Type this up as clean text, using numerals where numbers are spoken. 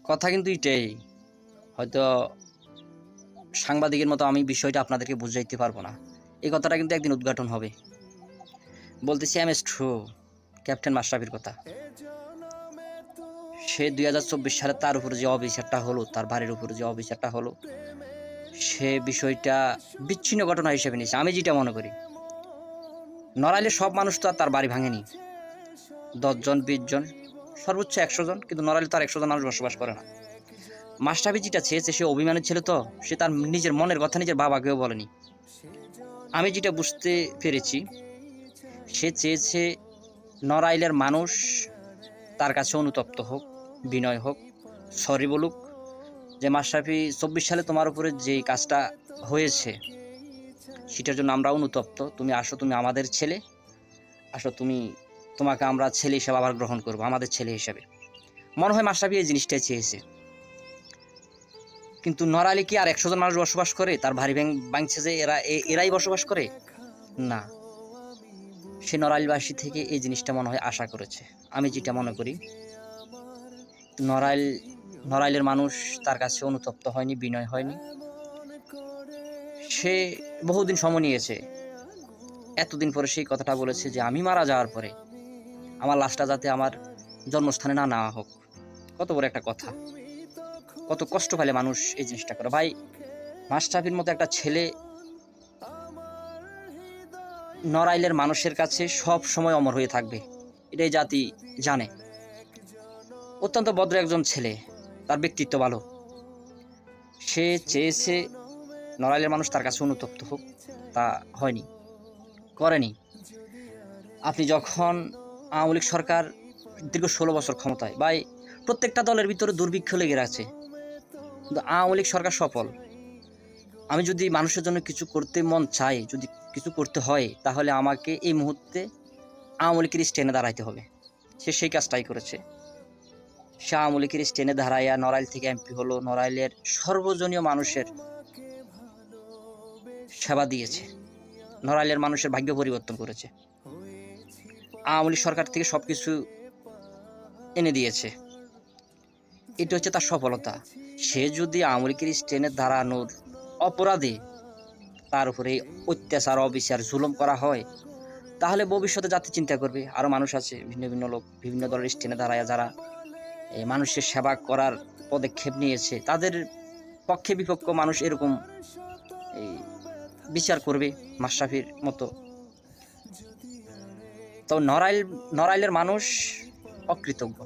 কথা কিন্তু এটাই, হয়তো সাংবাদিকের মতো আমি বিষয়টা আপনাদেরকে বুঝাইতে পারবো না। এই কথাটা কিন্তু একদিন উদ্ঘাটন হবে। বলতেছি এম এস ট্রু ক্যাপ্টেন মাশরাফির কথা। সে 2024 সালে তার উপরে যে অবিচারটা হলো, তার বাড়ির উপরে যে অবিচারটা হলো, সে বিষয়টা বিচ্ছিন্ন ঘটনা হিসেবে নিয়েছে। আমি যেটা মনে করি, নড়াইলে সব মানুষ তো আর তার বাড়ি ভাঙেনি। 10 জন 20 জন, সর্বোচ্চ 100 জন, কিন্তু নড়াইলে তো আর 100 জন মানুষ বসবাস করে না। মাশরাফি যেটা চেয়েছে, সে অভিমানের ছিল তো, সে তার নিজের মনের কথা নিজের বাবাকেও বলেনি। আমি যেটা বুঝতে পেরেছি, সে চেয়েছে নড়াইলের মানুষ তার কাছে অনুতপ্ত হোক, বিনয় হোক, সরি বলুক, যে মাশরাফি 24 সালে তোমার উপরে যেই কাজটা হয়েছে সেটার জন্য আমরা অনুতপ্ত। তুমি আসো, তুমি আমাদের ছেলে, আসো তোমাকে আমরা ছেলে হিসেবে আবার গ্রহণ করবো, আমাদের ছেলে হিসেবে। মনে হয় মাশরাফি এই জিনিসটাই চেয়েছে। কিন্তু নড়াইলে কি আর 100 জন মানুষ বসবাস করে? তার ভারী ভাঙছে যে এরাই বসবাস করে? না, সে নড়াইলবাসী থেকে এই জিনিসটা মনে হয় আশা করেছে। আমি যেটা মনে করি, নড়াইলের মানুষ তার কাছে অনুতপ্ত হয়নি, বিনয় হয়নি। সে বহুদিন সময় নিয়েছে, এতদিন পরে সেই কথাটা বলেছে যে আমি মারা যাওয়ার পরে আমার লাশটা যাতে আমার জন্মস্থানে না নেওয়া হোক। কত বড় একটা কথা, কত কষ্ট পেলে মানুষ এই জিনিসটা করে। ভাই, মাশরাফির মতো একটা ছেলে নড়াইলের মানুষের কাছে সব সময় অমর হয়ে থাকবে, এটাই জাতি জানে। অত্যন্ত ভদ্র একজন ছেলে, তার ব্যক্তিত্ব ভালো। সে চেয়েছে নড়াইলের মানুষ তার কাছে অনুতপ্ত হোক, তা হয়নি, করেনি। আপনি যখন আওয়ামী লীগ সরকার দীর্ঘ 16 বছর ক্ষমতায়, ভাই প্রত্যেকটা দলের ভিতরে দুর্ভিক্ষ লেগে আছে, কিন্তু আওয়ামী লীগ সরকার সফল। আমি যদি মানুষের জন্য কিছু করতে মন চাই, যদি কিছু করতে হয়, তাহলে আমাকে এই মুহূর্তে আওয়ামী লীগের স্ট্যান্ডে দাঁড়াইতে হবে। সে সেই কাজটাই করেছে। সে আওয়ামী লীগের স্ট্যান্ডে দাঁড়াইয়া নড়াইল থেকে এমপি হলো, নড়াইলের সর্বজনীয় মানুষের সেবা দিয়েছে, নড়াইলের মানুষের ভাগ্য পরিবর্তন করেছে, আওয়ামী লীগ সরকার থেকে সবকিছু এনে দিয়েছে। এটা হচ্ছে তার সফলতা। সে যদি আওয়ামী লীগের স্ট্যান্ডে দাঁড়ানোর অপরাধে তার উপরে অত্যাচার, অবিচার, জুলুম করা হয়, তাহলে ভবিষ্যতে জাতি চিন্তা করবে। আরো মানুষ আছে, ভিন্ন ভিন্ন লোক বিভিন্ন দলের স্ট্যান্ডে দাঁড়ায়, যারা মানুষের সেবা করার পদক্ষেপ নিয়েছে, তাদের পক্ষে বিপক্ষ মানুষ এরকম এই বিচার করবে মাশরাফির মতো। তো নড়াইলের মানুষ অকৃতজ্ঞ।